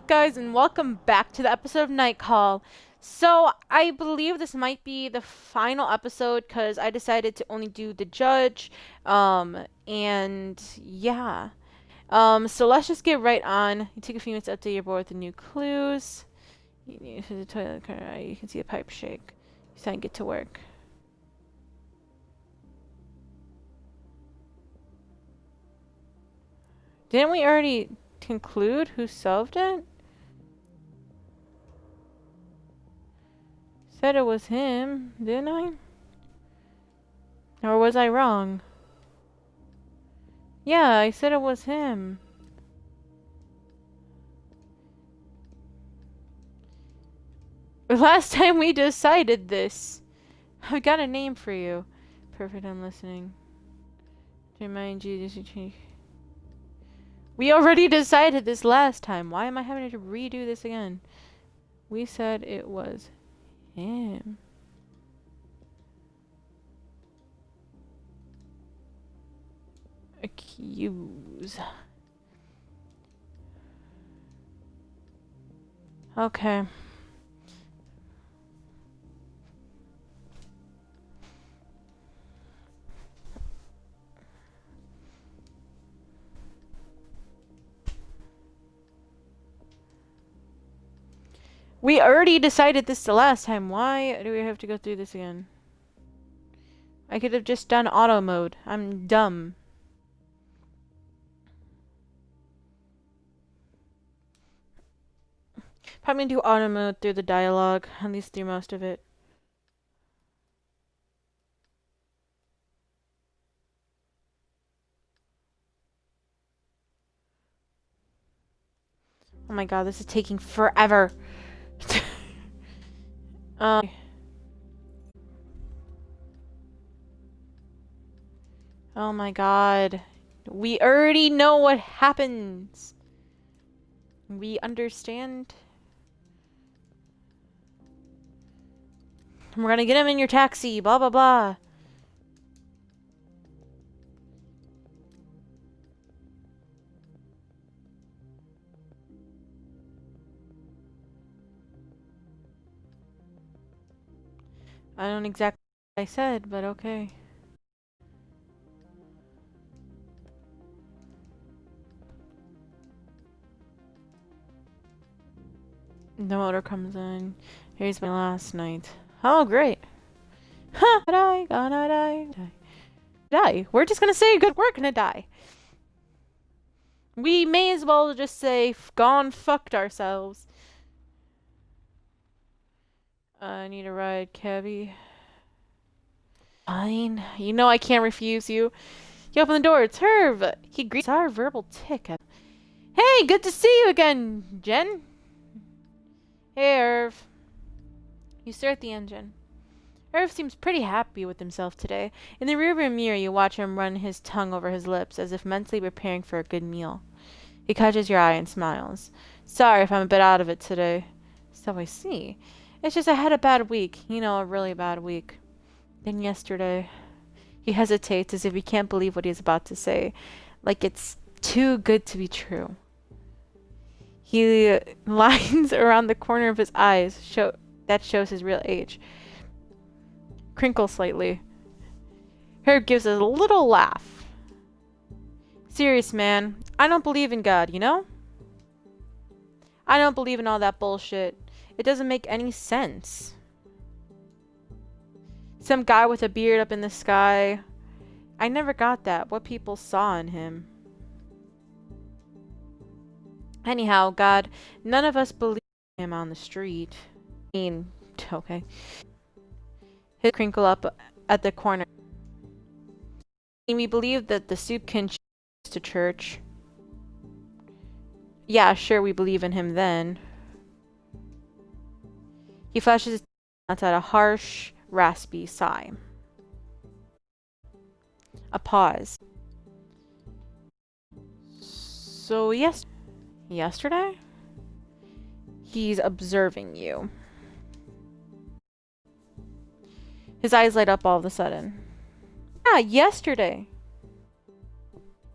up, guys, and welcome back to the episode of Night Call. So, I believe this might be the final episode because I decided to only do the judge. And yeah. So let's just get right on. You take a few minutes to update your board with the new clues. You need to the toilet car. You can see a pipe shake. You sign get to work. Didn't we already conclude who solved it? Said it was him, didn't I? Or was I wrong? Yeah, I said it was him. Last time we decided this. I've got a name for you. Perfect, I'm listening. To remind you, this is change. We already decided this last time. Why am I having to redo this again? We said it was him. Accuse. Okay. We already decided this the last time. Why do we have to go through this again? I could have just done auto mode. I'm dumb. Probably gonna do auto mode through the dialogue, at least through most of it. Oh my god, this is taking forever. um, oh my god. We already know what happens. We understand. We're gonna get him in your taxi, blah blah blah. I don't exactly what I said, but okay. The motor comes in. Here's my last night. Oh, great. Huh, gonna die. We're just gonna say good work, gonna die. We may as well just say gone fucked ourselves. I need a ride, cabbie. Fine. You know I can't refuse you. You open the door. It's Herb. He greets our verbal tick. Hey, good to see you again, Jen. Hey, Irv. You start the engine. Irv seems pretty happy with himself today. In the rearview mirror, you watch him run his tongue over his lips, as if mentally preparing for a good meal. He catches your eye and smiles. Sorry if I'm a bit out of it today. So I see. It's just I had a bad week. You know, a really bad week. Then yesterday... He hesitates as if he can't believe what he's about to say. Like it's too good to be true. He lines around the corner of his eyes that shows his real age. Crinkle slightly. Herb gives a little laugh. Serious, man. I don't believe in God, you know? I don't believe in all that bullshit. It doesn't make any sense. Some guy with a beard up in the sky. I never got that. What people saw in him. Anyhow, God, none of us believe him on the street. I mean, okay. His crinkle up at the corner. We believe that the soup can to church. Yeah, sure, we believe in him then. He flashes his nuts at a harsh, raspy sigh. A pause. So, yesterday? He's observing you. His eyes light up all of a sudden. Yeah, yesterday.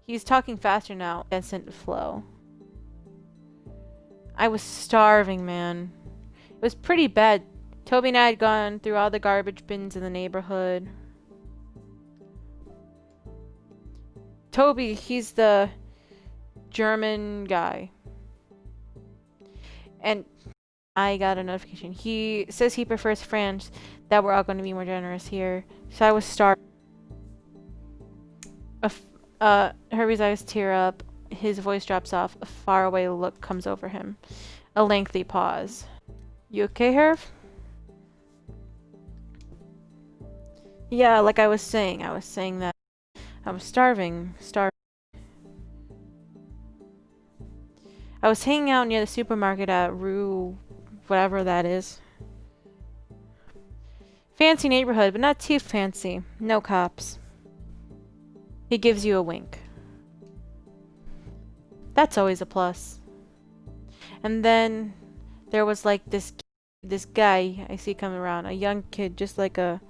He's talking faster now. Instant flow. I was starving, man. It was pretty bad. Toby and I had gone through all the garbage bins in the neighborhood. Toby, he's the German guy. And I got a notification. He says he prefers France, that we're all going to be more generous here. So I was starving. Herbie's eyes tear up. His voice drops off. A faraway look comes over him. A lengthy pause. You okay, Herb? Yeah, like I was saying that I was starving. I was hanging out near the supermarket at Rue, whatever that is. Fancy neighborhood, but not too fancy. No cops. He gives you a wink. That's always a plus. And then there was like this guy I see coming around, a young kid, just like a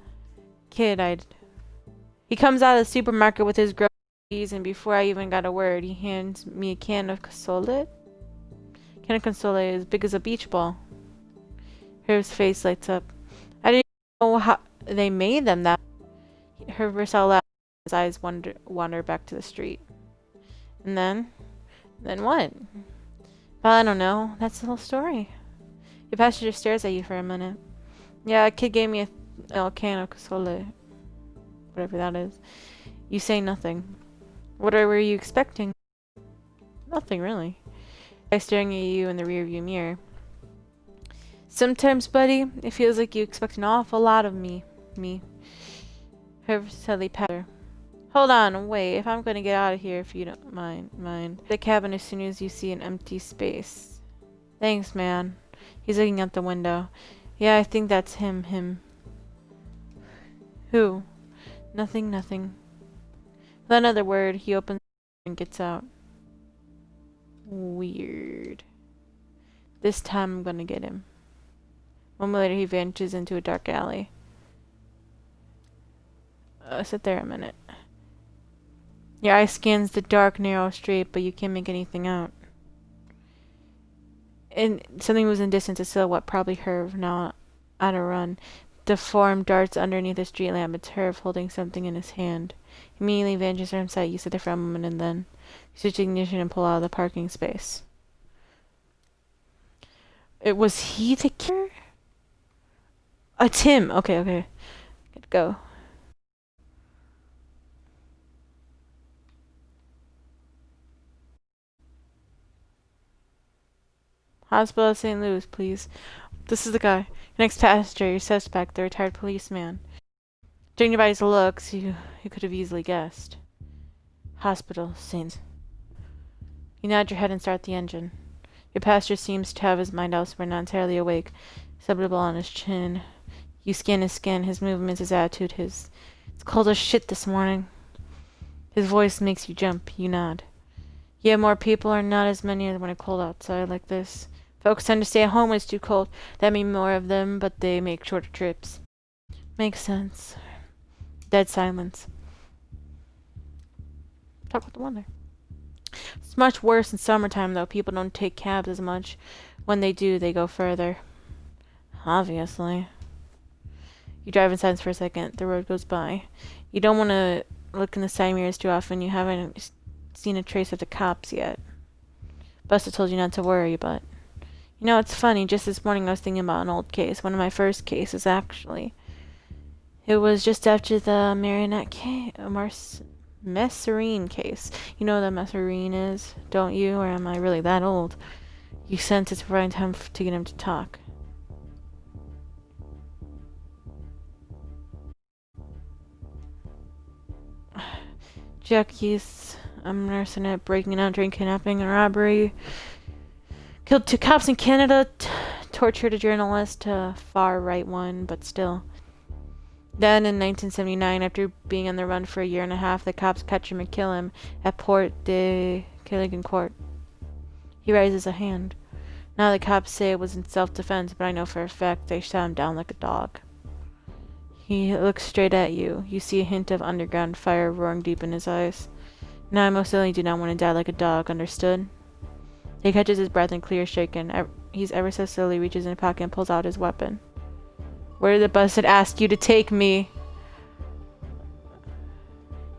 kid. He comes out of the supermarket with his groceries, and before I even got a word, he hands me a can of Console. Can of Console as big as a beach ball. Herb's face lights up. I didn't know how they made them that. Herb burst out loud. His eyes wander back to the street. And then what? Well, I don't know. That's the whole story. Your passenger stares at you for a minute. Yeah, a kid gave me a can of Console. Whatever that is. You say nothing. What were you expecting? Nothing, really. I'm staring at you in the rearview mirror. Sometimes, buddy, it feels like you expect an awful lot of me. Herb suddenly patted her. Hold on, wait. If I'm going to get out of here, if you don't mind. The cabin as soon as you see an empty space. Thanks, man. He's looking out the window. Yeah, I think that's him. Who? Nothing. Without another word, he opens the door and gets out. Weird. This time I'm gonna get him. A moment later, he vanishes into a dark alley. Sit there a minute. Your eye scans the dark, narrow street, but you can't make anything out. And something moves in distance, a silhouette, probably Herb, now on a run. The form darts underneath the street lamp. It's Herb holding something in his hand. He immediately vanishes from sight. You sit there for a moment and then you switch ignition and pull out of the parking space. Was he the killer? It's him. Okay. Good go. Hospital of St. Louis, please. This is the guy. Your next passenger, your suspect, the retired policeman. Judging by his looks, you could have easily guessed. Hospital, St. You nod your head and start the engine. Your passenger seems to have his mind elsewhere, not entirely awake. Subtable on his chin. You scan his skin, his movements, his attitude, It's cold as shit this morning. His voice makes you jump. You nod. Yeah, more people are not as many as when it's cold outside like this. Folks tend to stay at home when it's too cold. That means more of them, but they make shorter trips. Makes sense. Dead silence. Talk about the weather. It's much worse in summertime, though. People don't take cabs as much. When they do, they go further. Obviously. You drive in silence for a second. The road goes by. You don't want to look in the side mirrors too often. You haven't seen a trace of the cops yet. Buster told you not to worry, but... You know, it's funny. Just this morning I was thinking about an old case. One of my first cases, actually. It was just after the Marionette case... Messerine case. You know what a Messerine is, don't you? Or am I really that old? You sense it's right time to get him to talk. Jackie's... I'm nursing it. Breaking and entering, kidnapping and robbery. Killed 2 cops in Canada. Tortured a journalist. Far right one, but still. Then in 1979, after being on the run for a year and a half, the cops catch him and kill him at Port de Killigan Court. He raises a hand. Now the cops say it was in self-defense, but I know for a fact they shot him down like a dog. He looks straight at you. You see a hint of underground fire roaring deep in his eyes. Now I most certainly do not want to die like a dog, understood? He catches his breath and clears shaken. He's ever so slowly reaches in a pocket and pulls out his weapon. Where did the bus had asked you to take me?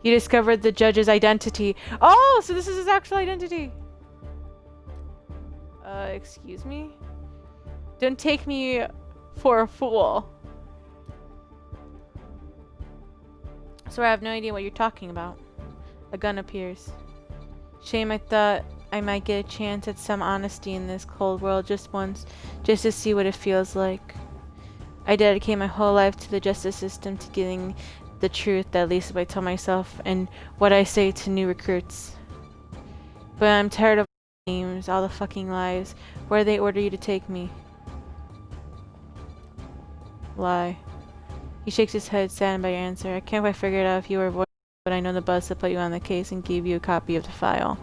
You discovered the judge's identity. Oh, so this is his actual identity. Excuse me? Don't take me for a fool. So I have no idea what you're talking about. A gun appears. Shame, I thought I might get a chance at some honesty in this cold world just once, just to see what it feels like. I dedicate my whole life to the justice system, to getting the truth, at least what I tell myself, and what I say to new recruits. But I'm tired of games, all the fucking lies. Where they order you to take me? Lie. He shakes his head, saddened by your answer. I can't quite figure it out if you were avoiding, but I know the buzz that put you on the case and gave you a copy of the file.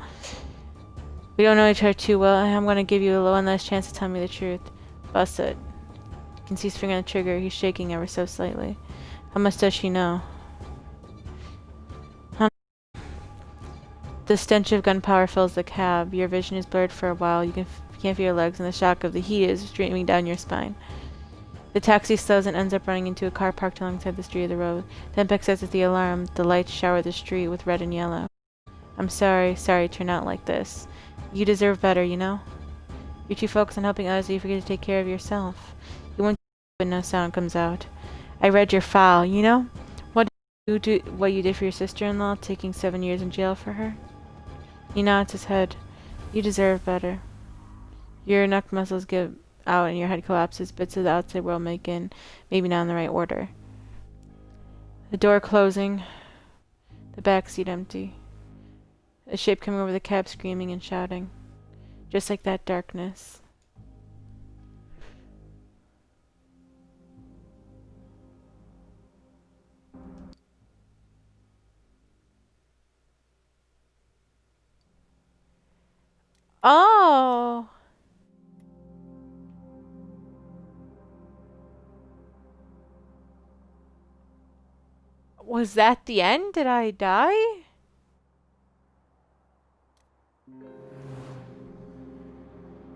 We don't know each other too well. I'm going to give you one last chance to tell me the truth. Bust it. You can see his finger on the trigger. He's shaking ever so slightly. How much does she know? The stench of gunpowder fills the cab. Your vision is blurred for a while. You can't feel your legs, and the shock of the heat is streaming down your spine. The taxi slows and ends up running into a car parked alongside the street of the road. Then picks up the alarm. The lights shower the street with red and yellow. I'm sorry it turned out like this. You deserve better, you know? You're too focused on helping others that you forget to take care of yourself. You want to, but no sound comes out. I read your file, you know? What you did for your sister-in-law, taking 7 years in jail for her? He nods his head. You deserve better. Your neck muscles give out and your head collapses. Bits of the outside world make in, maybe not in the right order. The door closing. The back seat empty. A shape coming over the cab screaming and shouting. Just like that darkness. Oh! Was that the end? Did I die?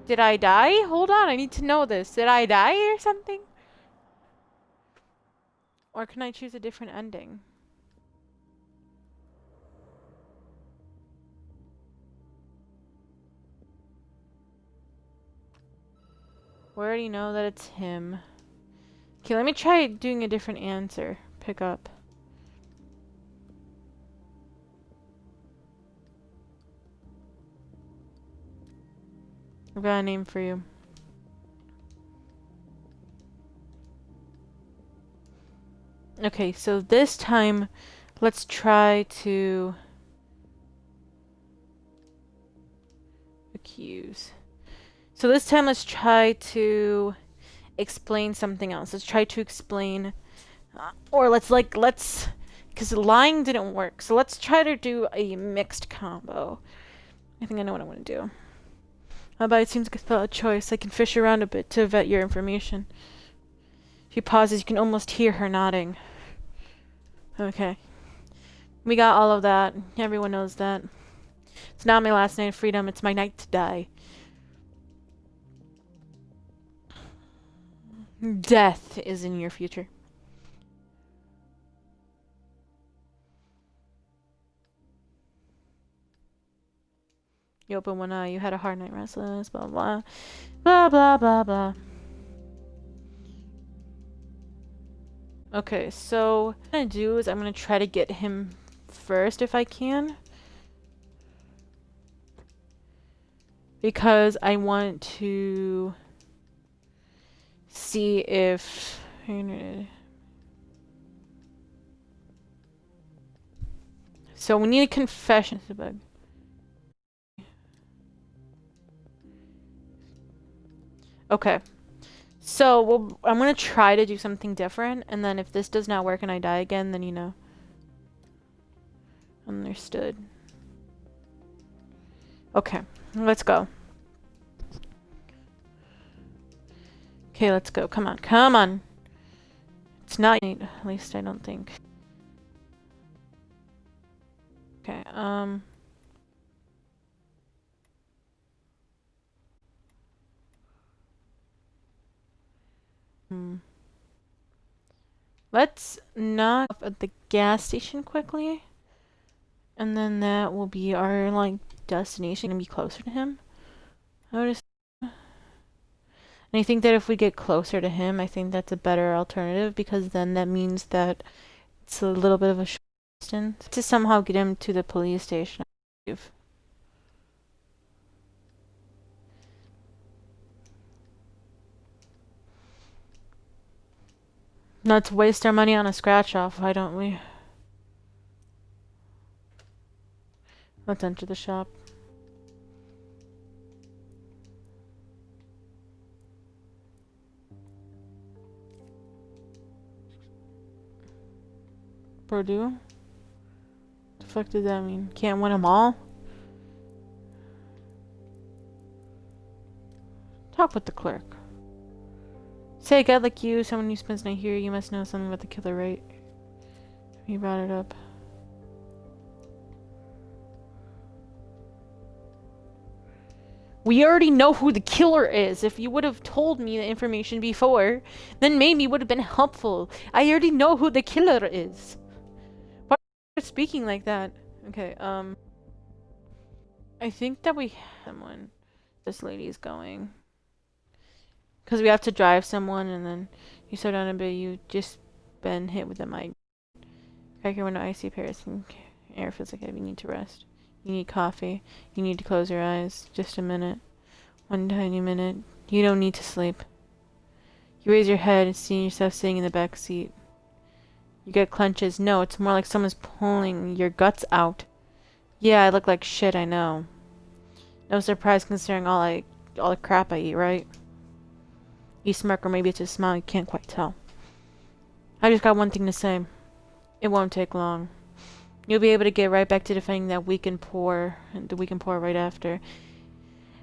Did I die? Hold on, I need to know this. Did I die or something? Or can I choose a different ending? We already know that it's him. Okay, let me try doing a different answer. Pick up. I've got a name for you. Okay, so this time, let's try to accuse. So this time, let's try to explain something else. Let's try to explain, or let's, because lying didn't work. So let's try to do a mixed combo. I think I know what I want to do. But it seems like a valid choice. I can fish around a bit to vet your information. She pauses. You can almost hear her nodding. Okay. We got all of that. Everyone knows that. It's not my last night of freedom. It's my night to die. Death is in your future. You open one eye. You had a hard night, restless. Blah blah. Blah blah blah blah. Okay, so what I'm gonna do is I'm gonna try to get him first if I can. Because I want to see if... So we need a confession. Okay. So I'm gonna try to do something different, and then if this does not work and I die again, then you know. Understood. Okay, let's go. Okay, let's go. Come on, come on. It's not, at least I don't think. Okay, Let's knock off at the gas station quickly. And then that will be our, like, destination. Gonna be closer to him. And I think that if we get closer to him, I think that's a better alternative, because then that means that it's a little bit of a short distance. To somehow get him to the police station, I believe. Let's waste our money on a scratch off, why don't we? Let's enter the shop. Purdue? The fuck does that mean? Can't win them all? Talk with the clerk. Say, a guy like you, someone who spends the night here, you must know something about the killer, right? He brought it up. We already know who the killer is. If you would have told me the information before, then maybe it would have been helpful. I already know who the killer is. Why are you speaking like that? Okay, I think that we have someone. This lady's going. Because we have to drive someone, and then you slow down a bit, you just been hit with a mic. Crack your window, icy Paris, and air feels like heavy. You need to rest. You need coffee. You need to close your eyes. Just a minute. One tiny minute. You don't need to sleep. You raise your head and see yourself sitting in the back seat. You get clenches. No, it's more like someone's pulling your guts out. Yeah, I look like shit, I know. No surprise considering all the crap I eat, right? You smirk, or maybe it's a smile, you can't quite tell. I just got one thing to say. It won't take long. You'll be able to get right back to defending that weak and poor, the weak and poor right after.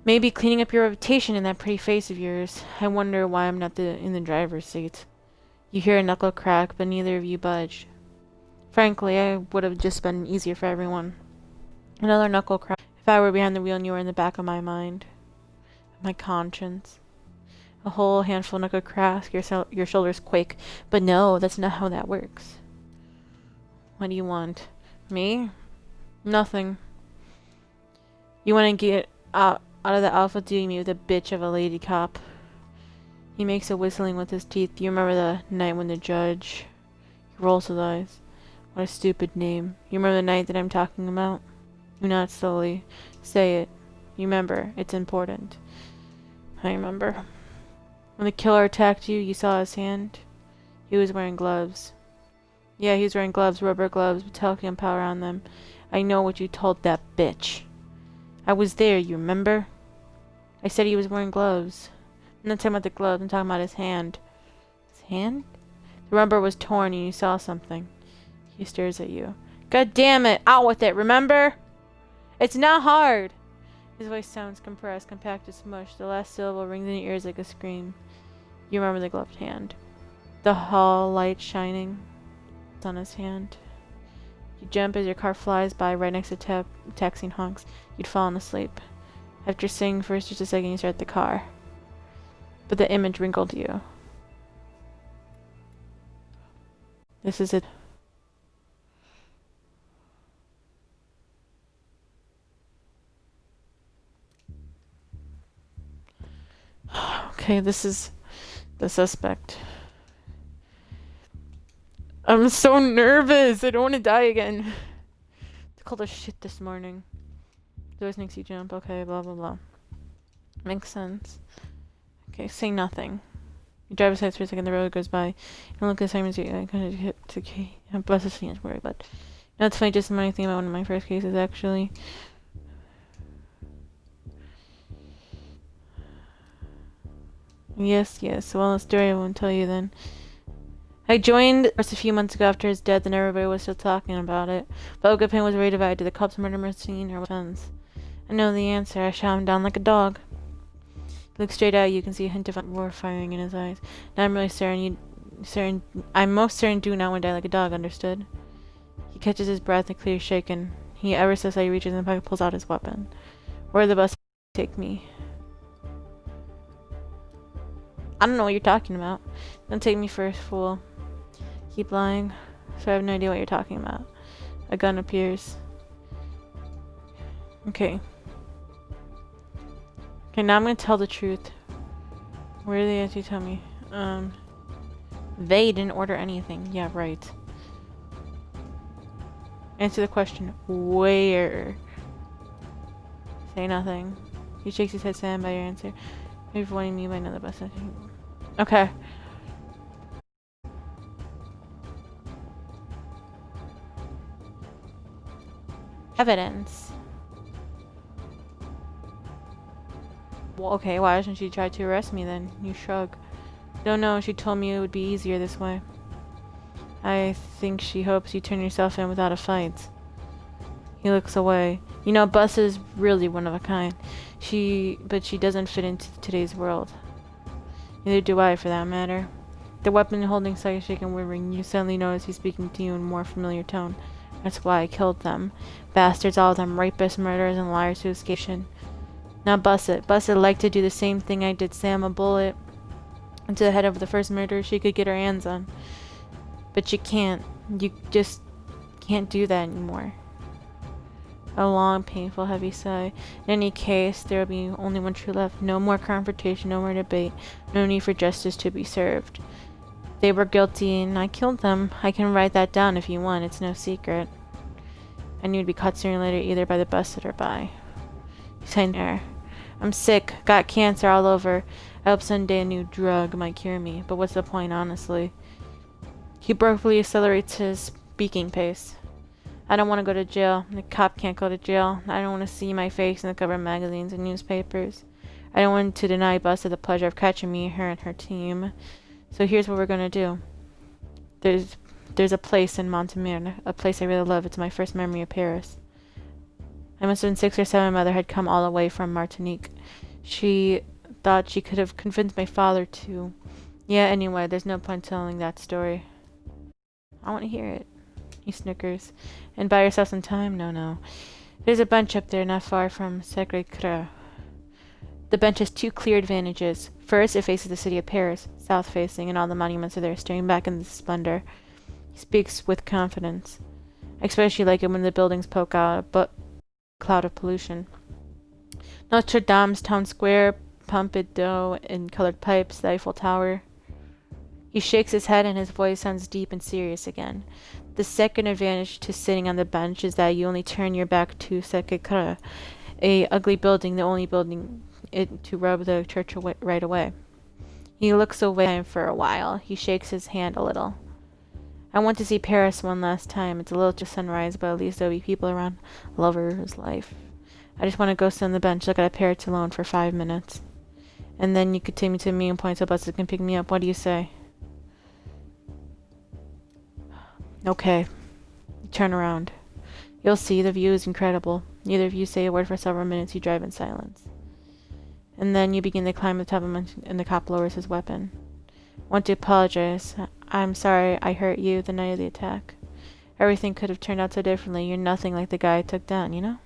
Maybe cleaning up your reputation in that pretty face of yours. I wonder why I'm not in the driver's seat. You hear a knuckle crack, but neither of you budge. Frankly, I would have just been easier for everyone. Another knuckle crack. If I were behind the wheel and you were in the back of my mind. My conscience. A whole handful of knuckle crack, your shoulders quake. But no, that's not how that works. What do you want? Me? Nothing. You want to get out of the Alpha doing me with a bitch of a lady cop. He makes a whistling with his teeth. You remember the night when the judge... He rolls his eyes. What a stupid name. You remember the night that I'm talking about? Do not slowly. Say it. You remember. It's important. I remember. When the killer attacked you, you saw his hand? He was wearing gloves. Yeah, he was wearing gloves, rubber gloves, with telecom power on them. I know what you told that bitch. I was there, you remember? I said he was wearing gloves. I'm not talking about the gloves, I'm talking about his hand. His hand? The rubber was torn and you saw something. He stares at you. God damn it! Out with it, remember? It's not hard! His voice sounds compressed, compact as smush. The last syllable rings in your ears like a scream. You remember the gloved hand. The hall light shining on his hand. You jump as your car flies by right next to taxiing honks. You'd fallen asleep. After sitting for just a second, you start the car. But the image wrinkled you. This is it. Okay, this is the suspect. I'm so nervous. I don't want to die again. It's cold as shit this morning. It always makes you jump. Okay, blah, blah, blah. Makes sense. Okay, say nothing. You drive aside for a second, the road goes by. You don't look at Simon's kind of hit to key. Bless his hands, worry, but... You know, it's funny, just the funny thing about one of my first cases, actually. Yes. Well, the story I won't tell you then. I joined just a few months ago after his death, and everybody was still talking about it. But Ogapin was very divided. Did the cops murder scene or fence? I know the answer. I shot him down like a dog. He looked straight at you. You can see a hint of war firing in his eyes. Now I'm really certain. I'm most certain do not want to die like a dog. Understood? He catches his breath and clear shaken. He ever so slightly reaches in the pocket, pulls out his weapon. Where the bus take me? I don't know what you're talking about. Don't take me for a fool. Keep lying. So I have no idea what you're talking about. A gun appears. Okay. Okay, now I'm gonna tell the truth. Where are they at? You tell me. They didn't order anything. Yeah, right. Answer the question. Where? Say nothing. He shakes his head, stand by your answer. Maybe wanting me by another bus. Okay. Evidence. Well, okay, why doesn't she try to arrest me then? You shrug. Don't know, she told me it would be easier this way. I think she hopes you turn yourself in without a fight. He looks away. You know, Bus is really one of a kind. But she doesn't fit into today's world. Neither do I, for that matter. The weapon holding starts shaking and whirring. You suddenly notice he's speaking to you in a more familiar tone. That's why I killed them. Bastards, all of them. Rapists, murderers, and liars who escaped. Now bust it. Bust it like to do the same thing I did Sam, a bullet into the head of the first murderer she could get her hands on. But you can't. You just can't do that anymore. A long, painful, heavy sigh. In any case, there will be only one true left. No more confrontation, no more debate. No need for justice to be served. They were guilty and I killed them. I can write that down if you want. It's no secret. I knew you'd be caught sooner or later either by the busted or by... Sign there. I'm sick. Got cancer all over. I hope someday a new drug might cure me. But what's the point, honestly? He abruptly accelerates his speaking pace. I don't want to go to jail. The cop can't go to jail. I don't want to see my face in the cover of magazines and newspapers. I don't want to deny Buster the pleasure of catching me, her, and her team. So here's what we're gonna do. There's a place in Montemir, a place I really love. It's my first memory of Paris. I must have been 6 or 7. My mother had come all the way from Martinique. She thought she could have convinced my father to... Yeah, anyway, there's no point telling that story. I want to hear it. He snickers. And buy yourself some time? No. There's a bench up there not far from Sacré-Cœur. The bench has 2 clear advantages. First, it faces the city of Paris, south-facing, and all the monuments are there, staring back into the splendor. He speaks with confidence. I especially like it when the buildings poke out a cloud of pollution. Notre Dame's town square, Pompidou in colored pipes, the Eiffel Tower. He shakes his head and his voice sounds deep and serious again. The second advantage to sitting on the bench is that you only turn your back to Sacré-Cœur, a ugly building, the only building it to rub the church away, right away. He looks away for a while. He shakes his hand a little. I want to see Paris one last time. It's a little to sunrise, but at least there'll be people around. Lover's life. I just want to go sit on the bench, look at a parrot alone for 5 minutes. And then you could take me to a meeting point so buses can pick me up. What do you say? Okay. Turn around. You'll see, the view is incredible. Neither of you say a word for several minutes. You drive in silence. And then you begin to climb the top of and the cop lowers his weapon. I want to apologize. I'm sorry I hurt you the night of the attack. Everything could have turned out so differently. You're nothing like the guy I took down, you know?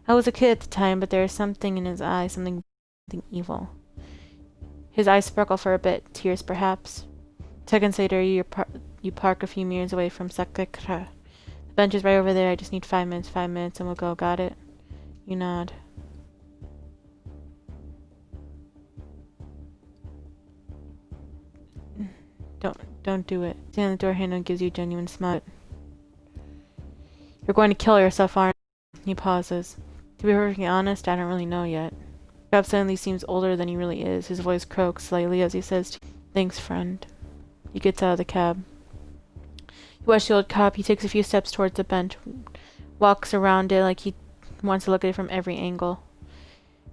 I was a kid at the time, but there is something in his eyes, something evil. His eyes sparkle for a bit, tears perhaps. Seconds later, you park a few meters away from Sacré-Cœur. The bench is right over there. I just need 5 minutes, and we'll go. Got it? You nod. Don't do it. Stand on the door handle gives you a genuine smile. You're going to kill yourself, aren't you? He pauses. To be perfectly honest, I don't really know yet. Cab suddenly seems older than he really is. His voice croaks slightly as he says, "Thanks, friend." He gets out of the cab. You watch the old cop. He takes a few steps towards the bench, walks around it like he wants to look at it from every angle.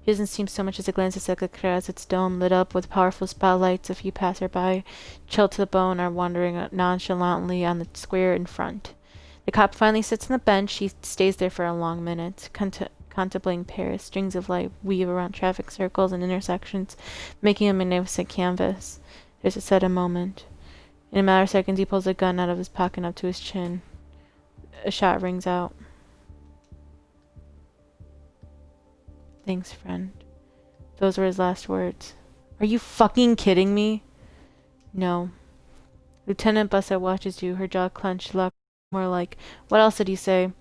He doesn't seem so much as a glance at Sacré-Cœur as its dome lit up with powerful spotlights. A few passerby, chilled to the bone, are wandering nonchalantly on the square in front. The cop finally sits on the bench. He stays there for a long minute, contemplating Paris. Strings of light weave around traffic circles and intersections, making a magnificent canvas. There's a sudden moment. In a matter of seconds, he pulls a gun out of his pocket up to his chin. A shot rings out. Thanks, friend. Those were his last words. Are you fucking kidding me? No. Lieutenant Bussett watches you, her jaw clenched, look more like, what else did he say?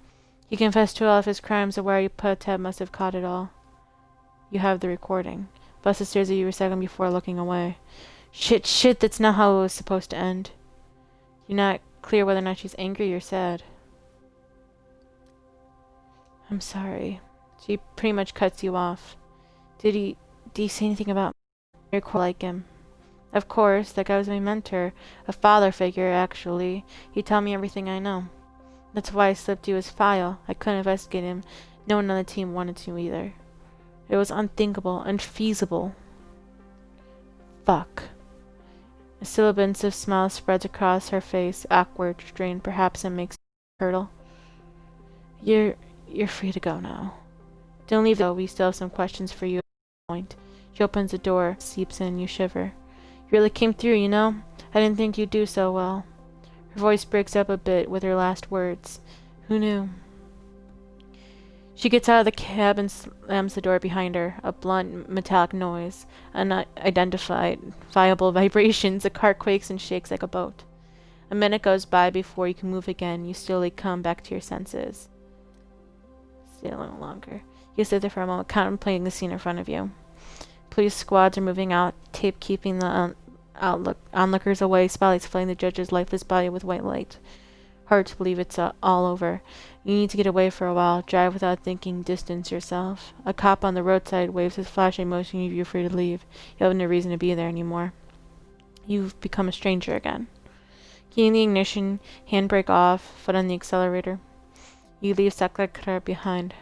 He confessed to all of his crimes, and where you put Ted must have caught it all. You have the recording. Bussett stares at you a second before looking away. Shit, that's not how it was supposed to end. You're not clear whether or not she's angry or sad. I'm sorry. She pretty much cuts you off. Did he say anything about your core like him? Of course, that guy was my mentor. A father figure, actually. He taught me everything I know. That's why I slipped you his file. I couldn't investigate him. No one on the team wanted to either. It was unthinkable, unfeasible. Fuck. A sibilant smile spreads across her face, awkward, strained, perhaps, and makes her curdle. You're free to go now. Don't leave though, we still have some questions for you at this point. She opens the door, seeps in, you shiver. You really came through, you know? I didn't think you'd do so well. Her voice breaks up a bit with her last words. Who knew? She gets out of the cab and slams the door behind her. A blunt, metallic noise. Unidentifiable vibrations. The car quakes and shakes like a boat. A minute goes by before you can move again. You slowly come back to your senses. Stay a little longer. You sit there for a moment, contemplating the scene in front of you. Police squads are moving out, tape keeping the onlookers away, spotlights flooding the judge's lifeless body with white light. Hard to believe it's all over. You need to get away for a while, drive without thinking, distance yourself. A cop on the roadside waves his flashing motion, you're free to leave. You have no reason to be there anymore. You've become a stranger again. Key in the ignition, handbrake off, foot on the accelerator. You leave Sacré-Cœur behind.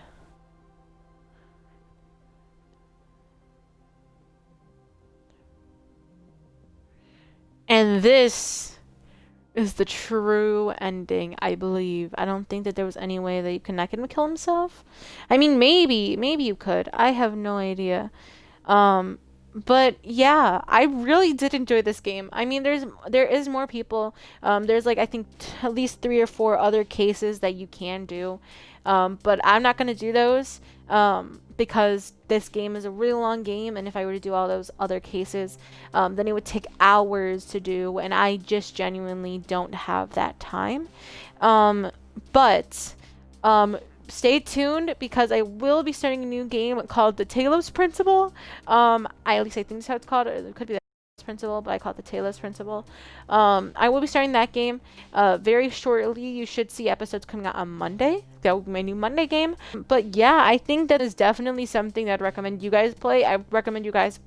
And this is the true ending, I believe. I don't think that there was any way that you could not get him to kill himself. I mean, maybe you could. I have no idea. But yeah, I really did enjoy this game. I mean, there is more people. There's like I think at least 3 or 4 other cases that you can do. But I'm not gonna do those. Because this game is a really long game, and if I were to do all those other cases, then it would take hours to do, and I just genuinely don't have that time. But stay tuned, because I will be starting a new game called the Talos Principle. At least I think that's how it's called. It could be the Principle, but I call it the Talos Principle. I will be starting that game very shortly. You should see episodes coming out on Monday. That will be my new Monday game. But yeah, I think that is definitely something that I'd recommend you guys play. I recommend you guys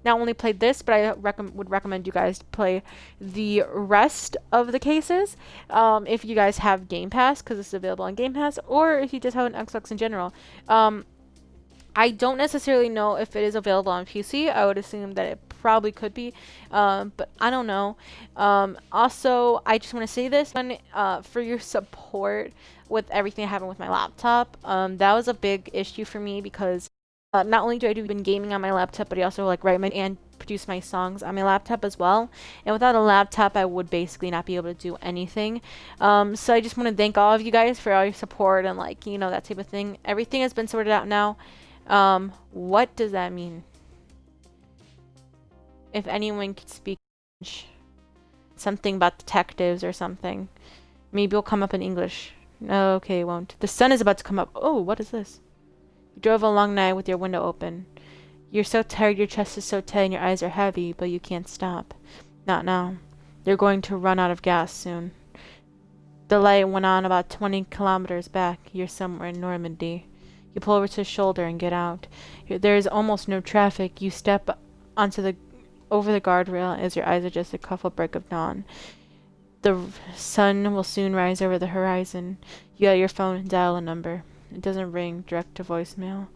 not only play this, but I would recommend you guys play the rest of the cases if you guys have Game Pass, because it's available on Game Pass, or if you just have an Xbox in general. I don't necessarily know if it is available on PC. I would assume that it probably could be, but I don't know. Also, I just want to say this one, for your support with everything that happened with my laptop. That was a big issue for me, because not only do I do gaming on my laptop, but I also like write and produce my songs on my laptop as well. And without a laptop, I would basically not be able to do anything. So I just want to thank all of you guys for all your support and like, you know, that type of thing. Everything has been sorted out now. What does that mean? If anyone could speak English, something about detectives or something. Maybe it'll come up in English. No, okay, it won't. The sun is about to come up. Oh, what is this? You drove a long night with your window open. You're so tired, your chest is so tight, and your eyes are heavy, but you can't stop. Not now. You're going to run out of gas soon. The light went on about 20 kilometers back. You're somewhere in Normandy. You pull over to the shoulder and get out. There is almost no traffic. You step over the guardrail as your eyes adjust to the cuffle break of dawn. The sun will soon rise over the horizon. You got your phone and dial a number. It doesn't ring, direct to voicemail.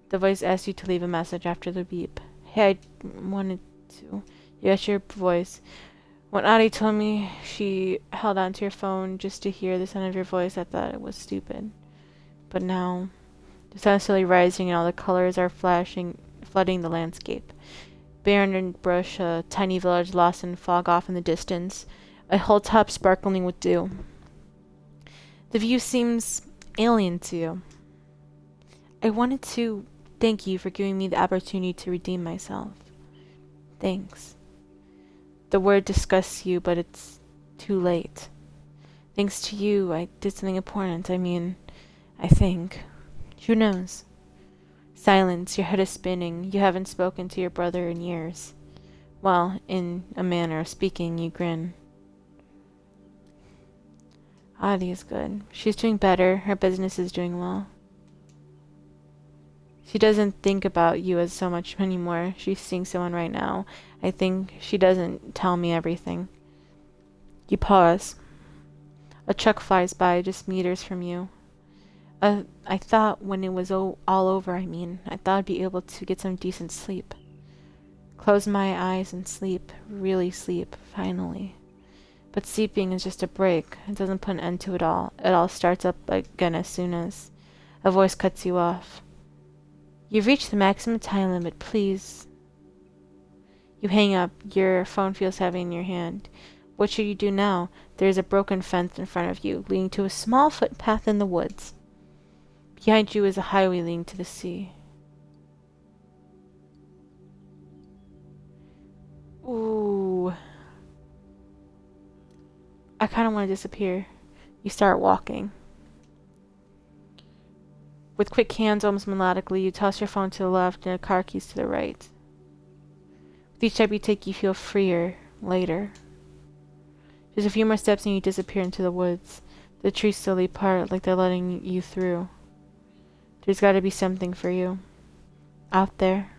The voice asks you to leave a message after the beep. Hey, I wanted to. You got your voice. When Audie told me she held onto your phone just to hear the sound of your voice, I thought it was stupid. But now, the sun is slowly rising and all the colors are flashing, flooding the landscape. Bare underbrush, a tiny village lost in fog off in the distance, a hilltop sparkling with dew. The view seems alien to you. I wanted to thank you for giving me the opportunity to redeem myself. Thanks. The word disgusts you, but it's too late. Thanks to you, I did something important. I mean, I think. Who knows? Silence. Your head is spinning. You haven't spoken to your brother in years. Well, in a manner of speaking, you grin. Adi is good. She's doing better. Her business is doing well. She doesn't think about you as so much anymore. She's seeing someone right now. I think she doesn't tell me everything. You pause. A truck flies by just meters from you. I thought when it was all over, I thought I'd be able to get some decent sleep. Close my eyes and sleep. Really sleep, finally. But sleeping is just a break. It doesn't put an end to it all. It all starts up again as soon as a voice cuts you off. You've reached the maximum time limit, please. You hang up. Your phone feels heavy in your hand. What should you do now? There is a broken fence in front of you, leading to a small footpath in the woods. Behind you is a highway leading to the sea. Ooh. I kind of want to disappear. You start walking. With quick hands, almost melodically, you toss your phone to the left and your car keys to the right. With each step you take, you feel freer, lighter. Just a few more steps and you disappear into the woods. The trees slowly part like they're letting you through. There's got to be something for you. Out there.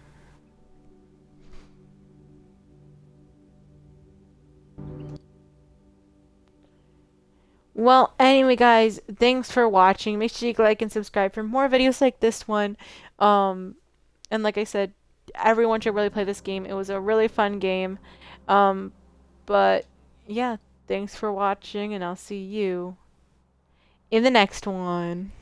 Well, anyway, guys, thanks for watching. Make sure you like and subscribe for more videos like this one. And like I said, everyone should really play this game. It was a really fun game. But yeah, thanks for watching, and I'll see you in the next one.